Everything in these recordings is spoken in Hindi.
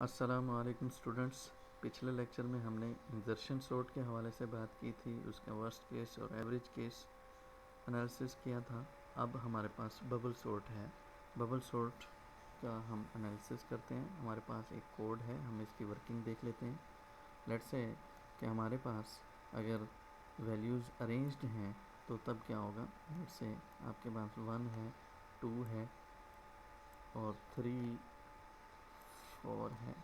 अस्सलाम वालेकुम स्टूडेंट्स। पिछले लेक्चर में हमने इंजर्शन सॉर्ट के हवाले से बात की थी, उसका वर्स्ट केस और एवरेज केस एनालिसिस किया था। अब हमारे पास बबल सॉर्ट है। बबल सॉर्ट का हम एनालिसिस करते हैं। हमारे पास एक कोड है, हम इसकी वर्किंग देख लेते हैं। लेट्स से कि हमारे पास अगर वैल्यूज़ अरेंज्ड हैं तो तब क्या होगा। लेट्स से आपके पास 1 है, 2 है और 3 4 है।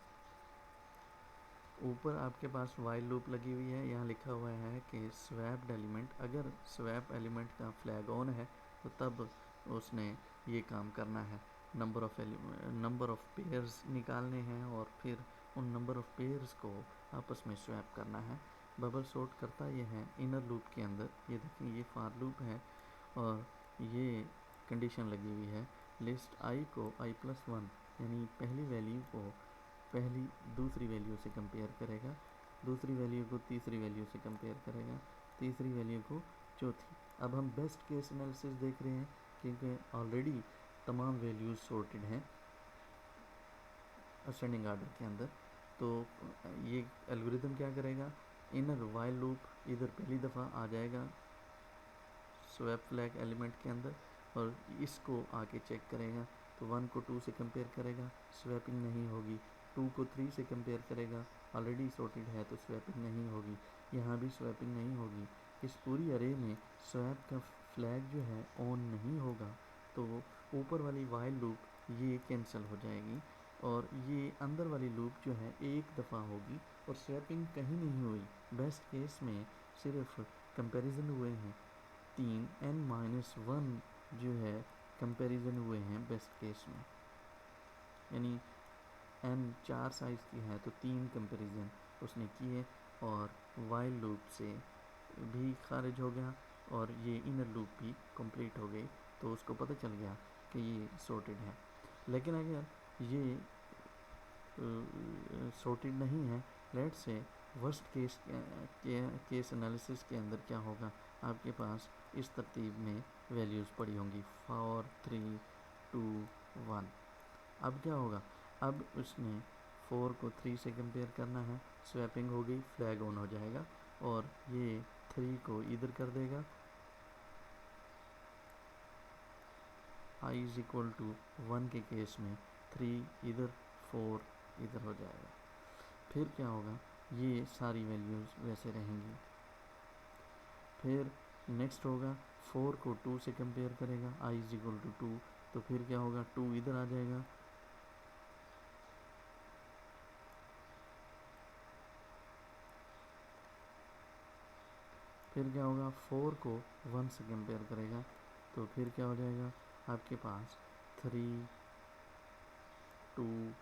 ऊपर आपके पास वाइल लूप लगी हुई है। यहाँ लिखा हुआ है कि स्वैप्ड एलिमेंट, अगर स्वैप एलिमेंट का फ्लैग ऑन है तो तब उसने ये काम करना है, नंबर ऑफ पेयर्स निकालने हैं और फिर उन नंबर ऑफ पेयर्स को आपस में स्वैप करना है। बबल सॉर्ट करता ये है इनर लूप के अंदर। ये देखिए, ये फार लूप है और ये कंडीशन लगी हुई है। लिस्ट आई को i+1 यानी पहली वैल्यू को पहली दूसरी वैल्यू से कंपेयर करेगा, दूसरी वैल्यू को तीसरी वैल्यू से कंपेयर करेगा, तीसरी वैल्यू को चौथी। अब हम बेस्ट केस एनालिसिस देख रहे हैं क्योंकि ऑलरेडी तमाम वैल्यूज़ सॉर्टेड हैं असेंडिंग आर्डर के अंदर। तो ये एल्गोरिदम क्या करेगा, इनर वाइल लूप इधर पहली दफ़ा आ जाएगा स्वैप फ्लैग एलिमेंट के अंदर और इसको आके चेक करेगा। तो 1 को 2 से कंपेयर करेगा, स्वैपिंग नहीं होगी। 2 को 3 से कंपेयर करेगा, ऑलरेडी सॉर्टेड है तो स्वैपिंग नहीं होगी। यहाँ भी स्वैपिंग नहीं होगी। इस पूरी अरे में स्वैप का फ्लैग जो है ऑन नहीं होगा तो ऊपर वाली वाइल लूप ये कैंसिल हो जाएगी और ये अंदर वाली लूप जो है एक दफ़ा होगी और स्वैपिंग कहीं नहीं हुई। बेस्ट केस में सिर्फ कंपैरिजन हुए हैं 3 n-1 जो है कंपैरिजन हुए हैं बेस्ट केस में, यानी n 4 साइज़ की है तो 3 कंपैरिजन उसने किए और वाइल लूप से भी खारिज हो गया और ये इनर लूप भी कंप्लीट हो गई। तो उसको पता चल गया कि ये सॉर्टेड है। लेकिन अगर ये सॉर्टेड नहीं है, लेट से वर्स्ट केस एनालिसिस के अंदर क्या होगा, आपके पास इस तरतीब में वैल्यूज़ पड़ी होंगी 4 3 2 1। अब क्या होगा, अब उसने 4 को 3 से कंपेयर करना है, स्वैपिंग हो गई, फ्लैग ऑन हो जाएगा और ये 3 को इधर कर देगा, i इज़ इक्वल टू 1 के केस में 3 इधर 4 इधर हो जाएगा। फिर क्या होगा, ये सारी वैल्यूज़ वैसे रहेंगी। फिर नेक्स्ट होगा 4 को 2 से कंपेयर करेगा, i इज़ इक्वल टू 2, तो फिर क्या होगा 2 इधर आ जाएगा, फिर क्या होगा 4 को 1 से कंपेयर करेगा तो फिर क्या हो जाएगा आपके पास 3 2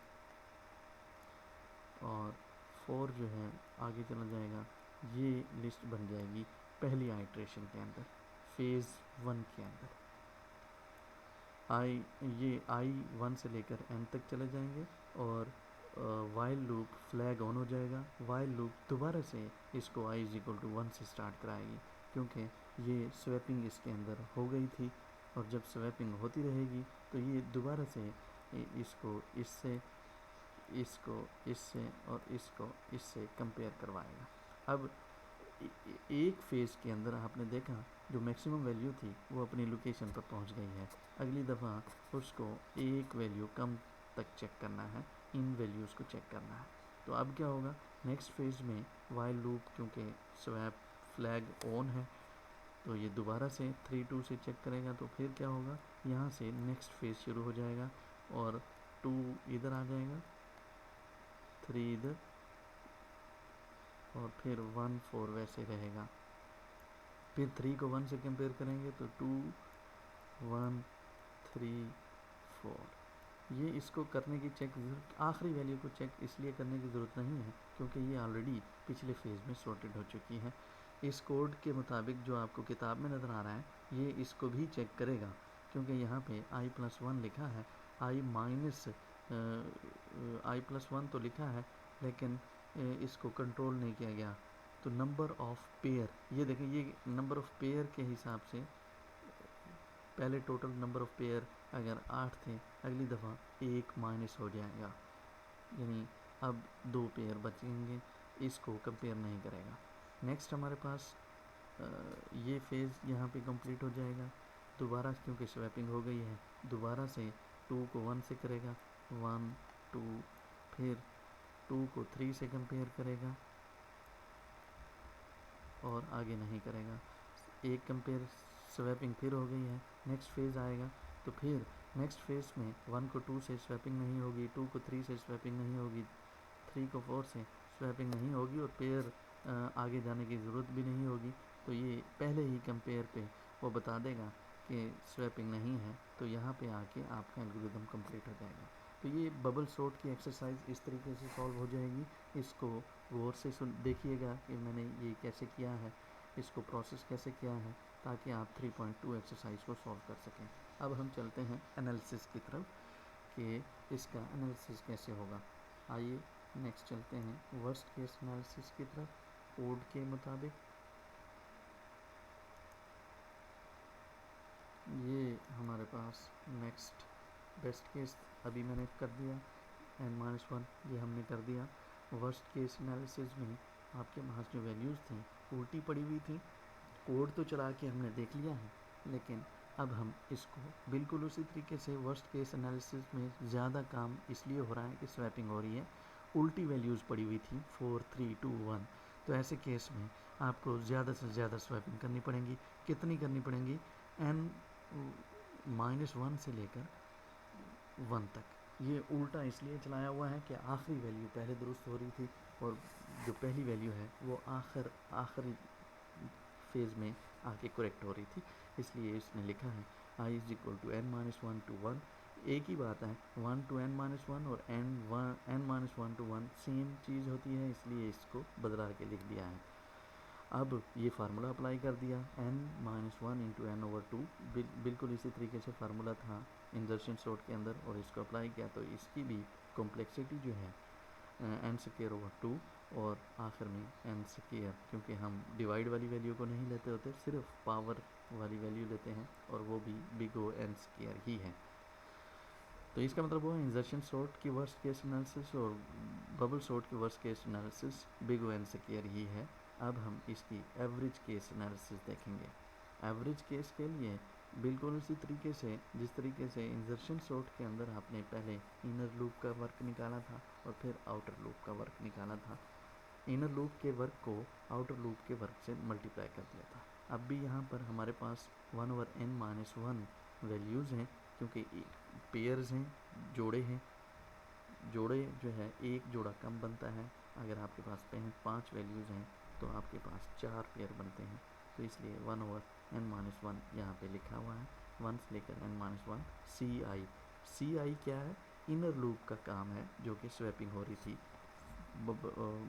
और 4 जो है आगे चला जाएगा। ये लिस्ट बन जाएगी पहली आइट्रेशन के अंदर, फेज़ 1 के अंदर। आई 1 से लेकर n तक चले जाएंगे और वाइल लूप फ्लैग ऑन हो जाएगा। वाइल लूप दोबारा से इसको i इज़ इक्वल टू 1 से स्टार्ट कराएगी क्योंकि ये स्वैपिंग इसके अंदर हो गई थी और जब स्वैपिंग होती रहेगी तो ये दोबारा से इसको इससे और इसको इससे कंपेयर करवाएगा। अब एक फेज़ के अंदर आपने देखा जो मैक्सिमम वैल्यू थी वो अपनी लोकेशन पर पहुंच गई है। अगली दफ़ा उसको एक वैल्यू कम तक चेक करना है, इन वैल्यूज़ को चेक करना है। तो अब क्या होगा, नेक्स्ट फेज़ में वाइल लूप क्योंकि स्वैप फ्लैग ऑन है तो ये दोबारा से 3 2 से चेक करेगा। तो फिर क्या होगा, यहाँ से नेक्स्ट फेज़ शुरू हो जाएगा और 2 इधर आ जाएगा, 3 इधर और फिर 1 4 वैसे रहेगा। फिर 3 को 1 से कंपेयर करेंगे तो 2 1 3 4। ये इसको करने की आखिरी वैल्यू को चेक इसलिए करने की ज़रूरत नहीं है क्योंकि ये ऑलरेडी पिछले फेज़ में सॉर्टेड हो चुकी है। इस कोड के मुताबिक जो आपको किताब में नज़र आ रहा है ये इसको भी चेक करेगा क्योंकि यहाँ पे i+1 लिखा है, i+1 तो लिखा है लेकिन इसको कंट्रोल नहीं किया गया। तो नंबर ऑफ़ पेयर, ये देखें, ये नंबर ऑफ़ पेयर के हिसाब से पहले टोटल नंबर ऑफ़ पेयर अगर 8 थे, अगली दफ़ा 1 माइनस हो जाएगा, यानी अब 2 पेयर बचेंगे, इसको कंपेयर नहीं करेगा। नेक्स्ट हमारे पास ये फेज़ यहाँ पे कंप्लीट हो जाएगा। दोबारा क्योंकि स्वैपिंग हो गई है, दोबारा से 2 को 1 से करेगा, 1 2, फिर 2 को 3 से कंपेयर करेगा और आगे नहीं करेगा। एक कंपेयर स्वैपिंग फिर हो गई है। नेक्स्ट फेज़ आएगा तो फिर नेक्स्ट फेज़ में 1 को 2 से स्वैपिंग नहीं होगी, 2 को 3 से स्वैपिंग नहीं होगी, 3 को 4 से स्वैपिंग नहीं होगी और पेयर आगे जाने की ज़रूरत भी नहीं होगी। तो ये पहले ही कंपेयर पे वो बता देगा कि स्वैपिंग नहीं है, तो यहाँ पे आके आपका एल्गोरिदम कंप्लीट हो जाएगा। तो ये बबल सॉर्ट की एक्सरसाइज इस तरीके से सॉल्व हो जाएगी। इसको गौर से देखिएगा कि मैंने ये कैसे किया है, इसको प्रोसेस कैसे किया है, ताकि आप 3.2 एक्सरसाइज को सॉल्व कर सकें। अब हम चलते हैं एनालिसिस की तरफ कि इसका एनालिसिस कैसे होगा। आइए नेक्स्ट चलते हैं वर्स्ट केस एनालिसिस की तरफ कोड के मुताबिक। ये हमारे पास नेक्स्ट बेस्ट केस अभी मैंने कर दिया, n-1 ये हमने कर दिया। वर्स्ट केस एनालिसिस में आपके पास जो वैल्यूज़ थी उल्टी पड़ी हुई थी, कोड तो चला के हमने देख लिया है, लेकिन अब हम इसको बिल्कुल उसी तरीके से वर्स्ट केस एनालिसिस में ज़्यादा काम इसलिए हो रहा है कि स्वैपिंग हो रही है, उल्टी वैल्यूज़ पड़ी हुई थी 4 3 2 1। तो ऐसे केस में आपको ज़्यादा से ज़्यादा स्वैपिंग करनी पड़ेगी। कितनी करनी पड़ेंगी? n-1 से लेकर 1 तक। ये उल्टा इसलिए चलाया हुआ है कि आखिरी वैल्यू पहले दुरुस्त हो रही थी और जो पहली वैल्यू है वो आखिरी फेज़ में आके करेक्ट हो रही थी, इसलिए इसने लिखा है i = n-1 to 1। एक ही बात है, 1 to n-1 और n-1 to 1 सेम चीज़ होती है, इसलिए इसको बदला के लिख दिया है। अब ये फार्मूला अप्लाई कर दिया, n-1 × n/2 बिल्कुल इसी तरीके से फार्मूला था इंजर्शन सॉर्ट के अंदर और इसको अप्लाई किया, तो इसकी भी कॉम्प्लेक्सिटी जो है n²/2 और आखिर में n², क्योंकि हम डिवाइड वाली वैल्यू को नहीं लेते होते, सिर्फ पावर वाली वैल्यू लेते हैं और वो भी बिग O n² ही है। तो इसका मतलब वो इंजर्शन सॉर्ट की वर्स्ट केस एनालिसिस और बबल सॉर्ट की worst case analysis big O n² ही है। अब हम इसकी एवरेज केस एनालिसिस देखेंगे। एवरेज केस के लिए बिल्कुल उसी तरीके से जिस तरीके से इंजर्शन सॉर्ट के अंदर आपने पहले इनर लूप का वर्क निकाला था और फिर आउटर लूप का वर्क निकाला था, इनर लूप के वर्क को आउटर लूप के वर्क से मल्टीप्लाई कर दिया था। अब भी यहाँ पर हमारे पास 1/n-1 वैल्यूज़ हैं, क्योंकि पेयर्स हैं, जोड़े हैं। जोड़े जो है एक जोड़ा कम बनता है। अगर आपके पास 5 वैल्यूज़ हैं तो आपके पास 4 पेयर बनते हैं, तो इसलिए 1/n-1 यहाँ पे लिखा हुआ है, 1 से लेकर n-1 ci क्या है? इनर लूप का काम है, जो कि स्वैपिंग हो रही थी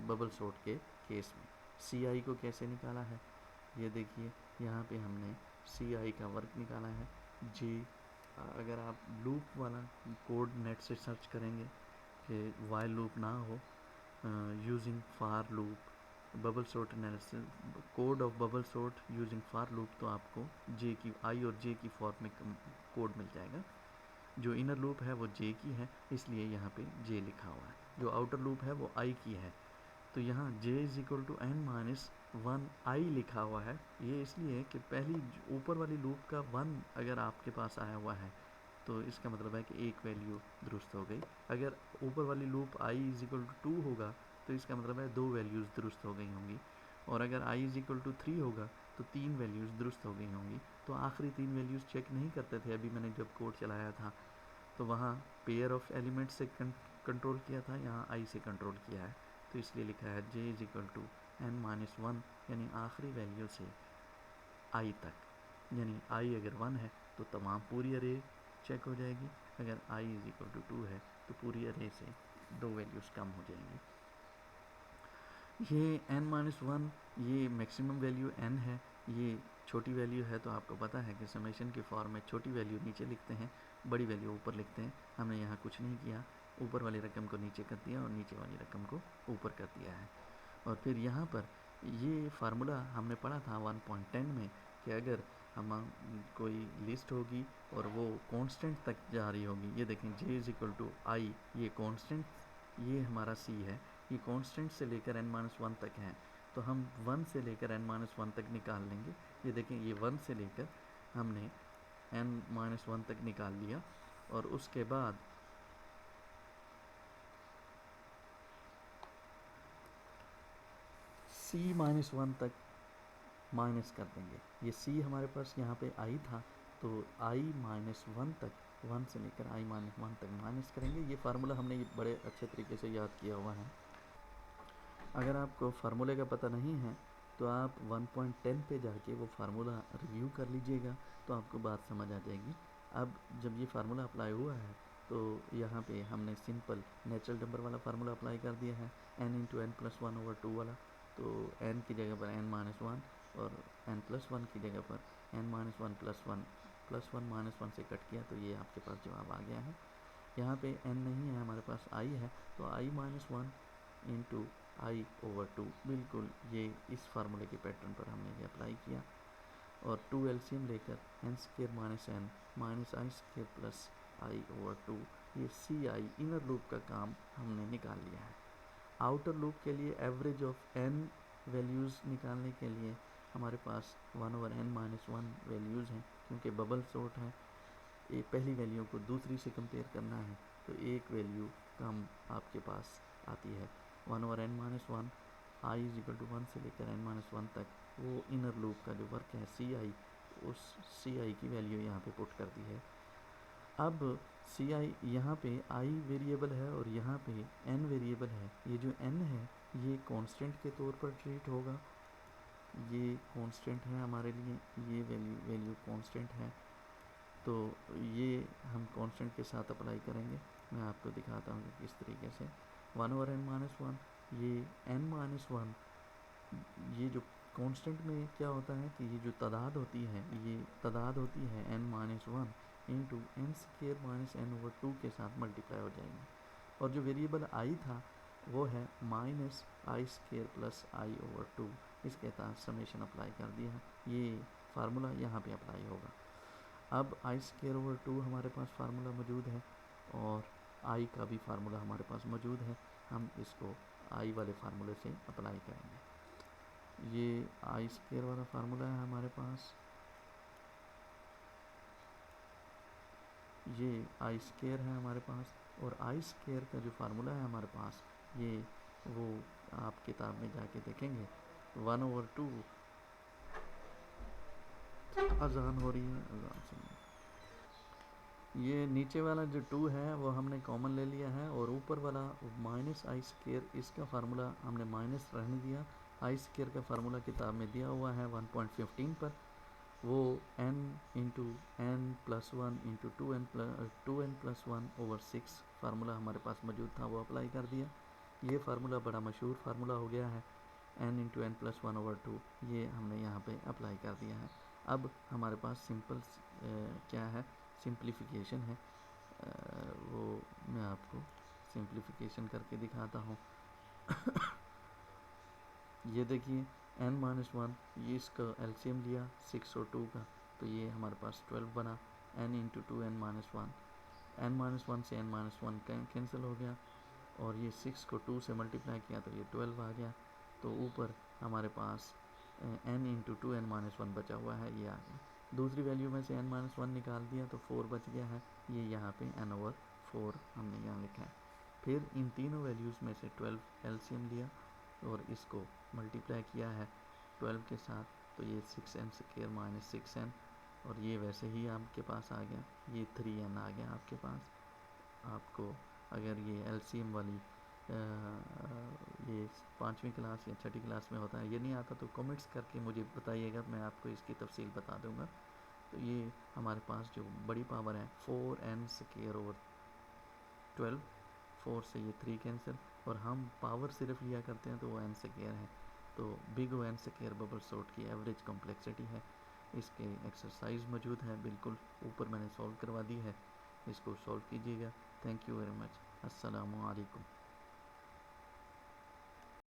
बबल सॉर्ट के केस में। ci को कैसे निकाला है ये देखिए, यहाँ पे हमने ci का वर्क निकाला है। j अगर आप लूप वाला कोड नेट से सर्च करेंगे कि वाइल लूप ना हो, using far loop bubble sort analysis code of bubble sort using far loop, तो आपको j की i और j की फॉर्म में कोड मिल जाएगा। जो इनर लूप है वो j की है, इसलिए यहाँ पे j लिखा हुआ है। जो आउटर लूप है वो i की है, तो यहाँ j = n-1 i लिखा हुआ है। ये इसलिए कि पहली ऊपर वाली लूप का 1 अगर आपके पास आया हुआ है तो इसका मतलब है कि एक वैल्यू दुरुस्त हो गई। अगर ऊपर वाली लूप i = 2 होगा तो इसका मतलब है 2 वैल्यूज़ दुरुस्त हो गई होंगी, और अगर i = 3 होगा तो 3 वैल्यूज़ दुरुस्त हो गई होंगी। तो आखिरी 3 वैल्यूज़ चेक नहीं करते थे, अभी मैंने जब कोड चलाया था तो वहाँ पेयर ऑफ एलिमेंट्स से कंट्रोल किया था, यहाँ i से कंट्रोल किया है, तो इसलिए लिखा है j = n-1, यानी आखिरी वैल्यू से i तक, यानी i अगर 1 है तो तमाम पूरी अरे चेक हो जाएगी, अगर i = 2 है तो पूरी अरे से 2 वैल्यूज़ कम हो जाएंगी। ये n-1 ये मैक्सिमम वैल्यू n है, ये छोटी वैल्यू है, तो आपको पता है कि समेशन के फॉर्म में छोटी वैल्यू नीचे लिखते हैं, बड़ी वैल्यू ऊपर लिखते हैं। हमने यहाँ कुछ नहीं किया, ऊपर वाली रकम को नीचे कर दिया और नीचे वाली रकम को ऊपर कर दिया है। और फिर यहाँ पर ये फार्मूला हमने पढ़ा था 1.10 में कि अगर हम कोई लिस्ट होगी और वो कांस्टेंट तक जा रही होगी, ये देखें j = i, ये कांस्टेंट ये हमारा सी है, ये कांस्टेंट से लेकर n-1 तक है, तो हम 1 से लेकर n-1 तक निकाल लेंगे। ये देखें, ये 1 से लेकर हमने n-1 तक निकाल लिया, और उसके बाद c-1 तक माइनस कर देंगे। ये c हमारे पास यहाँ पे i था, तो i-1 तक, 1 से लेकर i-1 तक माइनस करेंगे। ये फार्मूला हमने ये बड़े अच्छे तरीके से याद किया हुआ है। अगर आपको फार्मूले का पता नहीं है तो आप 1.10 पे जाके वो फार्मूला रिव्यू कर लीजिएगा, तो आपको बात समझ आ जाएगी। अब जब ये फार्मूला अप्लाई हुआ है तो यहाँ पे हमने सिंपल नेचुरल नंबर वाला फार्मूला अप्लाई कर दिया है, n×n+1/2 वाला। तो n की जगह पर n-1 और n+1 की जगह पर n-1 +1 से कट किया, तो ये आपके पास जवाब आ गया है। यहाँ पे n नहीं है, हमारे पास i है, तो i-1 इंटू i/2, बिल्कुल ये इस फार्मूले के पैटर्न पर हमने ये अप्लाई किया। और 2 एलसीएम लेकर n² - n -i² plus i/2, ये ci इनर लूप का काम हमने निकाल लिया है। आउटर लूप के लिए एवरेज ऑफ n वैल्यूज़ निकालने के लिए हमारे पास 1/n-1 वैल्यूज़ हैं, क्योंकि बबल सॉर्ट है, एक पहली वैल्यू को दूसरी से कंपेयर करना है, तो एक वैल्यू कम आपके पास आती है। 1/n-1 i = 1 से लेकर n-1 तक, वो इनर लूप का जो वर्क है ci, उस ci की वैल्यू यहाँ पे पुट कर दी है। अब ci यहाँ पे i वेरिएबल है और यहाँ पे n वेरिएबल है। ये जो n है ये कांस्टेंट के तौर पर ट्रीट होगा, ये कांस्टेंट है हमारे लिए, ये वैल्यू कांस्टेंट है, तो ये हम कांस्टेंट के साथ अप्लाई करेंगे। मैं आपको दिखाता हूँ किस तरीके से। 1/n-1, ये n-1, ये जो कांस्टेंट में क्या होता है कि ये जो तादाद होती है, ये तादाद होती है n-1 इंटू n² - n/2 के साथ मल्टीप्लाई हो जाएगी। और जो वेरिएबल i था वो है -i² प्लस i/2, इसके साथ समेशन अप्लाई कर दिया। ये फार्मूला यहाँ पे अप्लाई होगा। अब i²/2 हमारे पास फार्मूला मौजूद है और i का भी फार्मूला हमारे पास मौजूद है, हम इसको i वाले फार्मूले से अप्लाई करेंगे। ये i² वाला फार्मूला है हमारे पास, ये i² है हमारे पास, और i² का जो फार्मूला है हमारे पास, ये वो आप किताब में जाके देखेंगे 1/2, अजान हो रही है, अजान सुनिए। ये नीचे वाला जो 2 है वो हमने कॉमन ले लिया है, और ऊपर वाला -i², इसका फार्मूला हमने माइनस रहने दिया। i² का फार्मूला किताब में दिया हुआ है 1.15 पर, वो n×n+1 इंटू 2n+1/6 फार्मूला हमारे पास मौजूद था, वो अप्लाई कर दिया। ये फार्मूला बड़ा मशहूर फार्मूला हो गया है, n×n+1/2, ये हमने यहाँ पे अप्लाई कर दिया है। अब हमारे पास सिंपल क्या है, सिंप्लीफिकेशन है, वो मैं आपको सिंप्लीफिकेशन करके दिखाता हूँ। ये देखिए n-1, ये इसका एलसीएम लिया 6 और 2 का, तो ये हमारे पास 12 बना, n इंटू 2n-1, n-1 से n-1 कैंसिल हो गया, और ये 6 को 2 से मल्टीप्लाई किया तो ये 12 आ गया। तो ऊपर हमारे पास n इंटू 2n-1 बचा हुआ है, ये आ गया। दूसरी वैल्यू में से n-1 निकाल दिया तो 4 बच गया है, ये यहाँ पे n/4 हमने यहाँ लिखा है। फिर इन तीनों वैल्यूज़ में से 12 एलसीएम लिया और इसको मल्टीप्लाई किया है 12 के साथ, तो ये 6n² - 6n, और ये वैसे ही आपके पास आ गया, ये 3n आ गया आपके पास। आपको अगर ये एलसीएम वाली ये 5वीं क्लास या 6ठी क्लास में होता है, ये नहीं आता तो कमेंट्स करके मुझे बताइएगा, मैं आपको इसकी तफसील बता दूंगा। तो ये हमारे पास जो बड़ी पावर है 4n²/12, 4 से ये 3 कैंसिल, और हम पावर सिर्फ लिया करते हैं तो वो n² है, तो बिग n² बबल सॉर्ट की एवरेज कॉम्प्लेक्सिटी है। इसके एक्सरसाइज मौजूद है, बिल्कुल ऊपर मैंने सॉल्व करवा दी है, इसको सॉल्व कीजिएगा। Thank you very much. अस्सलामु अलैकुम।